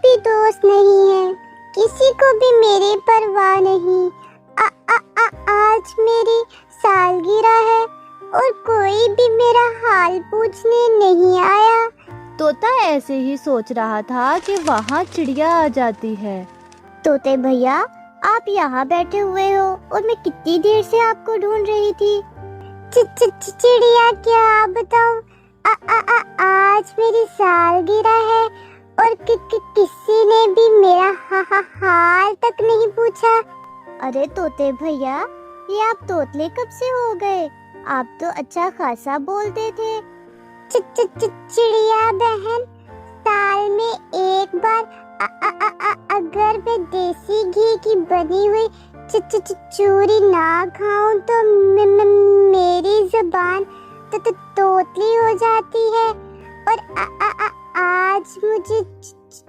بھی دوست نہیں ہے, کسی کو بھی میری پرواہ نہیں. آج میری سالگرہ ہے اور کوئی بھی میرا حال پوچھنے نہیں آیا. طوطا ایسے ہی سوچ رہا تھا کہ وہاں چڑیا آ جاتی ہے. طوطے بھیا, آپ یہاں بیٹھے ہوئے ہو اور میں کتنی دیر سے آپ کو ڈھونڈ رہی تھی. چڑیا کیا بتاؤں, آج میری سالگرہ ہے اور کسی نے بھی میرا حال تک نہیں پوچھا. ارے طوطے بھیا, یہ آپ طوطلے کب سے ہو گئے؟ آپ تو اچھا خاصا بولتے تھے. چڑیا بہن, سال میں ایک بار اگر میں دیسی گھی کی بنی ہوئی چوری نہ کھاؤں تو میری زبان طوطلی ہو جاتی ہے. اور آج مجھے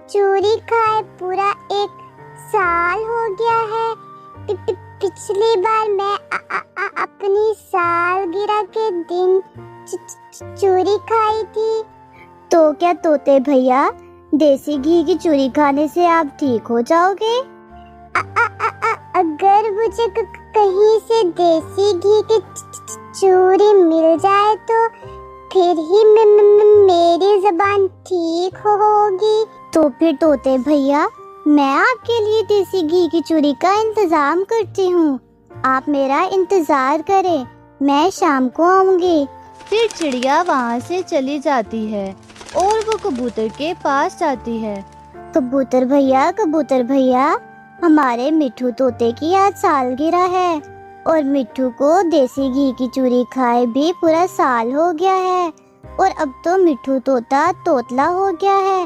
چوری کھائے پورا 1 سال ہو گیا ہے. پچھلی بار میں اپنی سالگرہ کے دن چوری کھائی تھی. تو کیا طوطے بھیا, دیسی گھی کی چوری کھانے سے آپ ٹھیک ہو جاؤ گے؟ اگر مجھے کہیں سے دیسی گھی کی چوری مل جائے تو پھر ہی میری زبان ٹھیک ہوگی. تو پھر طوطے بھیا, میں آپ کے لیے دیسی گھی کی چوری کا انتظام کرتی ہوں. آپ میرا انتظار کریں, میں شام کو آؤں گی. پھر چڑیا وہاں سے چلی جاتی ہے اور وہ کبوتر کے پاس جاتی ہے. کبوتر بھیا, ہمارے مٹھو طوطے کی آج سالگرہ ہے اور مٹھو کو دیسی گھی کی چوری کھائے بھی پورا سال ہو گیا ہے, اور اب تو مٹھو طوطا طوطلا ہو گیا ہے.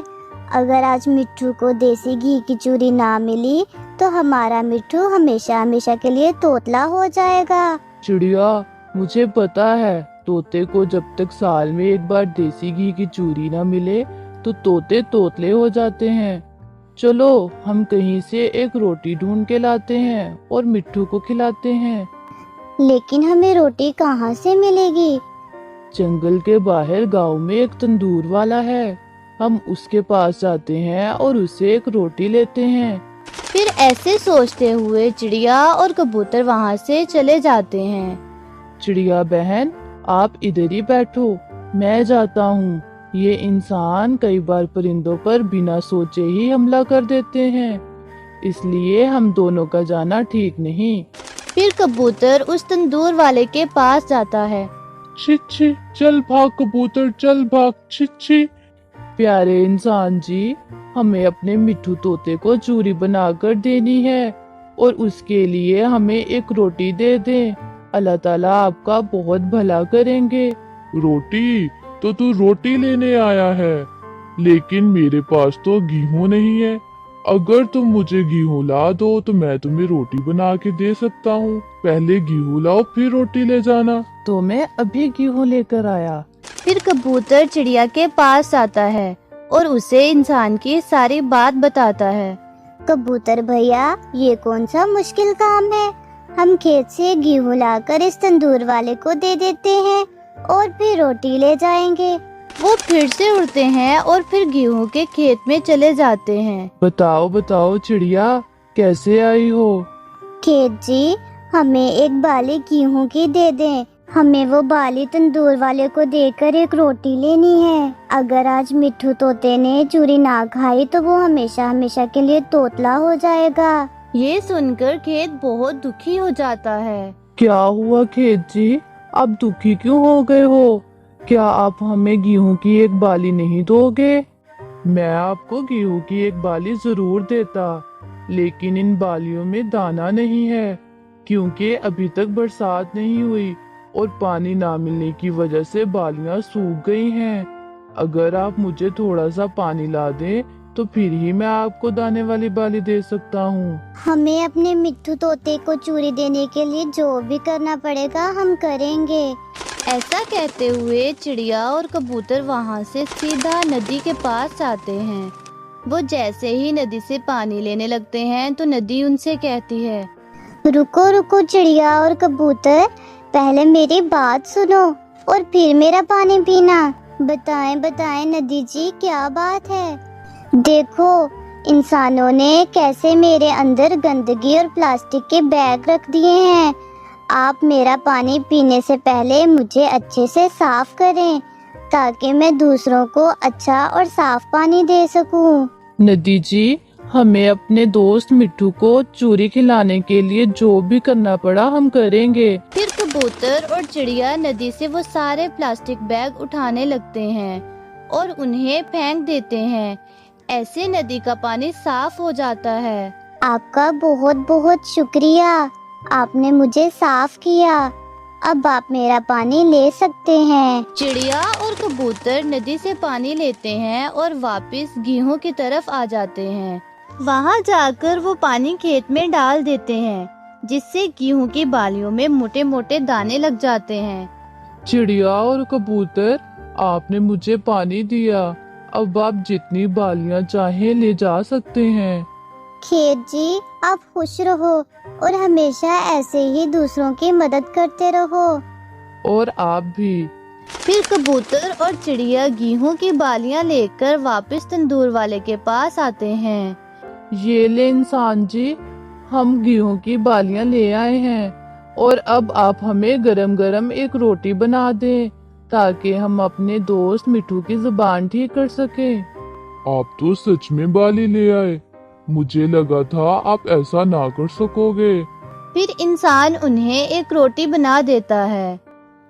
اگر آج مٹھو کو دیسی گھی کی چوری نہ ملی تو ہمارا مٹھو ہمیشہ کے لیے طوطلا ہو جائے گا. چڑیا, مجھے پتا ہے طوطے کو جب تک سال میں ایک بار دیسی گھی کی چوری نہ ملے تو طوطے طوطلے ہو جاتے ہیں. چلو ہم کہیں سے ایک روٹی ڈھونڈ کے لاتے ہیں اور مٹھو کو کھلاتے ہیں. لیکن ہمیں روٹی کہاں سے ملے گی؟ جنگل کے باہر گاؤں میں ایک تندور والا ہے, ہم اس کے پاس جاتے ہیں اور اسے ایک روٹی لیتے ہیں. پھر ایسے سوچتے ہوئے چڑیا اور کبوتر وہاں سے چلے جاتے ہیں. چڑیا بہن, آپ ادھر ہی بیٹھو, میں جاتا ہوں. یہ انسان کئی بار پرندوں پر بنا سوچے ہی حملہ کر دیتے ہیں, اس لیے ہم دونوں کا جانا ٹھیک نہیں. پھر کبوتر اس تندور والے کے پاس جاتا ہے. چھی, چل بھاگ کبوتر, چل بھاگ, چھی. پیارے انسان جی, ہمیں اپنے مٹھو طوطے کو چوری بنا کر دینی ہے اور اس کے لیے ہمیں ایک روٹی دے دیں. اللہ تعالیٰ آپ کا بہت بھلا کریں گے. روٹی تو روٹی لینے آیا ہے, لیکن میرے پاس تو گیہوں نہیں ہے. اگر تم مجھے گیہوں لا دو تو میں تمہیں روٹی بنا کے دے سکتا ہوں. پہلے گیہوں لاؤ پھر روٹی لے جانا. تو میں ابھی گیہوں لے کر آیا. پھر کبوتر چڑیا کے پاس آتا ہے اور اسے انسان کی ساری بات بتاتا ہے. کبوتر بھیا, یہ کون سا مشکل کام ہے؟ ہم کھیت سے گیہوں لا کر اس تندور والے کو دے دیتے ہیں اور پھر روٹی لے جائیں گے. وہ پھر سے اڑتے ہیں اور پھر گیہوں کے کھیت میں چلے جاتے ہیں. بتاؤ چڑیا, کیسے آئی ہو؟ کھیت جی, ہمیں ایک بالی گیہوں کی دے دیں. ہمیں وہ بالی تندور والے کو دے کر ایک روٹی لینی ہے. اگر آج مٹھو طوطے نے چوری نہ کھائی تو وہ ہمیشہ کے لیے طوطلا ہو جائے گا. یہ سن کر کھیت بہت دکھی ہو جاتا ہے. کیا ہوا کھیت جی, آپ دکھی کیوں ہو گئے ہو؟ کیا آپ ہمیں گیہوں کی ایک بالی نہیں دو گے؟ میں آپ کو گیہوں کی ایک بالی ضرور دیتا, لیکن ان بالیوں میں دانہ نہیں ہے, کیونکہ ابھی تک برسات نہیں ہوئی اور پانی نہ ملنے کی وجہ سے بالیاں سوکھ گئی ہیں. اگر آپ مجھے تھوڑا سا پانی لا دیں تو پھر ہی میں آپ کو دانے والی بالی دے سکتا ہوں. ہمیں اپنے مٹھو طوطے کو چوری دینے کے لیے جو بھی کرنا پڑے گا ہم کریں گے. ایسا کہتے ہوئے چڑیا اور کبوتر وہاں سے سیدھا ندی کے پاس آتے ہیں. وہ جیسے ہی ندی سے پانی لینے لگتے ہیں تو ندی ان سے کہتی ہے, رکو چڑیا اور کبوتر, پہلے میری بات سنو اور پھر میرا پانی پینا. بتائیں ندی جی, کیا بات ہے؟ دیکھو, इंसानों ने कैसे मेरे अंदर गंदगी और प्लास्टिक के बैग रख दिए हैं। आप मेरा पानी पीने से पहले मुझे अच्छे से साफ करें ताकि मैं दूसरों को अच्छा और साफ पानी दे सकूं। नदी जी, हमें अपने दोस्त मिट्टू को चूरी खिलाने के लिए जो भी करना पड़ा हम करेंगे। फिर कबूतर और चिड़िया नदी से वो सारे प्लास्टिक बैग उठाने लगते हैं और उन्हें फेंक देते हैं। ऐसे नदी का पानी साफ हो जाता है। आपका बहुत बहुत शुक्रिया, आपने मुझे साफ किया। अब आप मेरा पानी ले सकते हैं। चिड़िया और कबूतर नदी से पानी लेते हैं और वापस गेहूं की तरफ आ जाते हैं। वहां जाकर वो पानी खेत में डाल देते हैं, जिससे गेहूं की बालियों में मोटे मोटे दाने लग जाते हैं। चिड़िया और कबूतर, आपने मुझे पानी दिया, अब आप जितनी बालियां चाहें ले जा सकते हैं। खेत जी, आप खुश रहो और हमेशा ऐसे ही दूसरों की मदद करते रहो। और आप भी। फिर कबूतर और चिड़िया गेहूं की बालियां लेकर वापस तंदूर वाले के पास आते हैं। ये ले इंसान जी, हम गेहूं की बालियां ले आए हैं और अब आप हमें गरम गरम एक रोटी बना दें ताकि हम अपने दोस्त मिट्टू की जुबान ठीक कर सकें। आप तो सच में बाली ले आए, मुझे लगा था आप ऐसा ना कर सकोगे। फिर इंसान उन्हें एक रोटी बना देता है।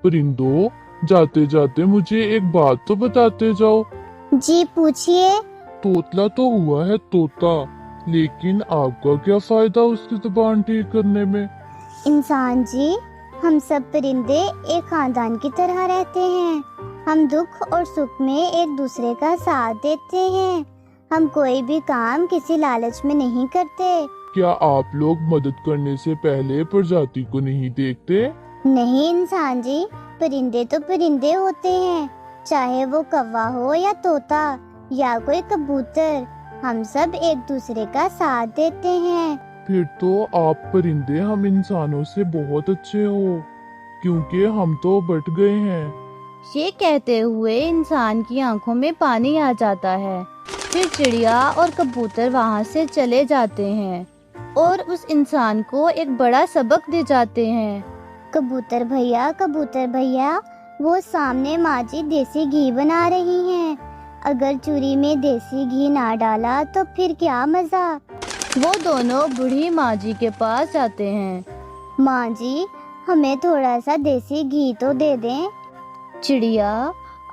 परिंदों, जाते जाते मुझे एक बात तो बताते जाओ। जी पूछिए। तोतला तो हुआ है तोता, लेकिन आपका क्या फायदा उसकी जुबान ठीक करने में? इंसान जी, हम सब परिंदे एक खानदान की तरह रहते हैं। हम दुख और सुख में एक दूसरे का साथ देते हैं। हम कोई भी काम किसी लालच में नहीं करते। क्या आप लोग मदद करने से पहले प्रजाति को नहीं देखते? नहीं इंसान जी, परिंदे तो परिंदे होते हैं, चाहे वो कौवा हो या तोता या कोई कबूतर। हम सब एक दूसरे का साथ देते हैं। फिर तो आप परिंदे हम इंसानों से बहुत अच्छे हो, क्योंकि हम तो बट गए हैं। ये कहते हुए इंसान की आंखों में पानी आ जाता है। फिर चिड़िया और कबूतर वहाँ से चले जाते हैं और उस इंसान को एक बड़ा सबक दे जाते हैं। कबूतर भैया, वो सामने माँ जी देसी घी बना रही हैं। अगर चूरी में देसी घी ना डाला तो फिर क्या मजा। वो दोनों बूढ़ी माँ जी के पास जाते हैं। माँ जी, हमें थोड़ा सा देसी घी तो दे दें। चिड़िया,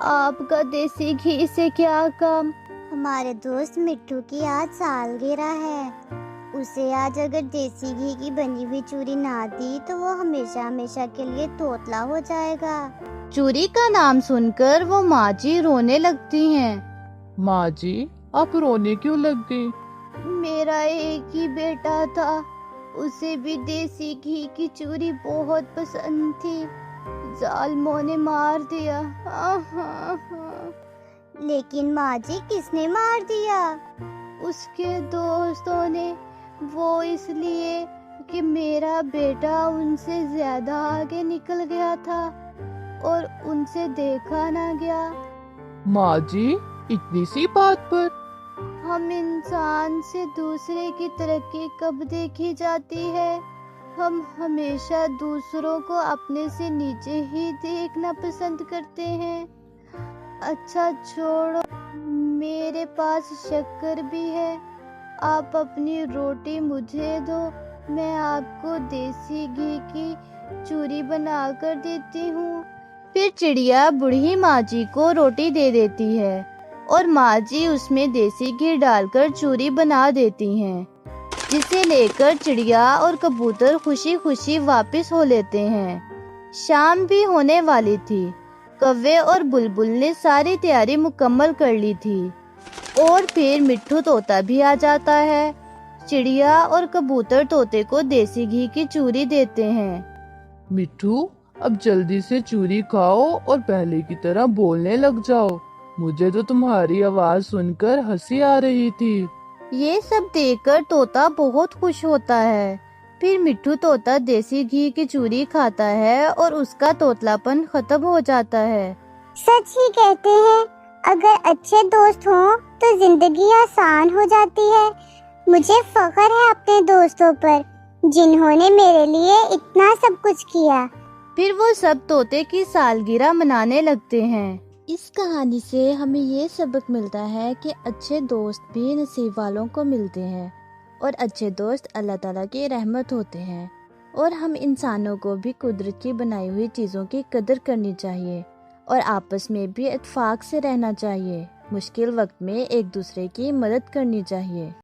आपका देसी घी से क्या काम? हमारे दोस्त मिट्टू की आज सालगिरह है। उसे आज अगर देसी घी की बनी हुई चूरी ना दी तो वो हमेशा हमेशा के लिए तोतला हो जाएगा। चूरी का नाम सुनकर वो माँ जी रोने लगती हैं। माँ जी, आप रोने क्यों लग गई? मेरा एक ही बेटा था, उसे भी देसी घी की चूरी बहुत पसंद थी। जालिमों ने मार दिया। लेकिन माँ जी, किसने मार दिया? उसके दोस्तों ने। वो इसलिए कि मेरा बेटा उनसे ज्यादा आगे निकल गया था और उनसे देखा ना गया। माँ जी, इतनी सी बात पर? हम इंसान से दूसरे की तरक्की कब देखी जाती है? हम हमेशा दूसरों को अपने से नीचे ही देखना पसंद करते हैं। अच्छा छोड़ो, मेरे पास शक्कर भी है, आप अपनी रोटी मुझे दो, मैं आपको देसी घी की चूरी बना कर देती हूँ। फिर चिड़िया बूढ़ी माँ जी को रोटी दे देती है और माँ जी उसमें देसी घी डालकर चूरी बना देती हैं, जिसे लेकर चिड़िया और कबूतर खुशी खुशी वापस हो लेते हैं। शाम भी होने वाली थी। कौवे और बुलबुल ने सारी तैयारी मुकम्मल कर ली थी और फिर मिट्ठू तोता भी आ जाता है। चिड़िया और कबूतर तोते को देसी घी की चूरी देते हैं। मिट्टू, अब जल्दी से चूरी खाओ और पहले की तरह बोलने लग जाओ। मुझे तो तुम्हारी आवाज सुनकर हंसी आ रही थी। ये सब देखकर तोता बहुत खुश होता है। फिर मिट्ठू तोता देसी घी की चूरी खाता है और उसका तोतलापन खत्म हो जाता है। सच ही कहते हैं, अगर अच्छे दोस्त हों तो जिंदगी आसान हो जाती है। मुझे फख्र है अपने दोस्तों पर जिन्होंने मेरे लिए इतना सब कुछ किया। फिर वो सब तोते की सालगिरह मनाने लगते हैं। इस कहानी से हमें ये सबक मिलता है कि अच्छे दोस्त भी नसीब वालों को मिलते हैं और अच्छे दोस्त अल्लाह ताला की रहमत होते हैं। और हम इंसानों को भी कुदरत की बनाई हुई चीज़ों की कदर करनी चाहिए और आपस में भी इत्तेफाक से रहना चाहिए। मुश्किल वक्त में एक दूसरे की मदद करनी चाहिए।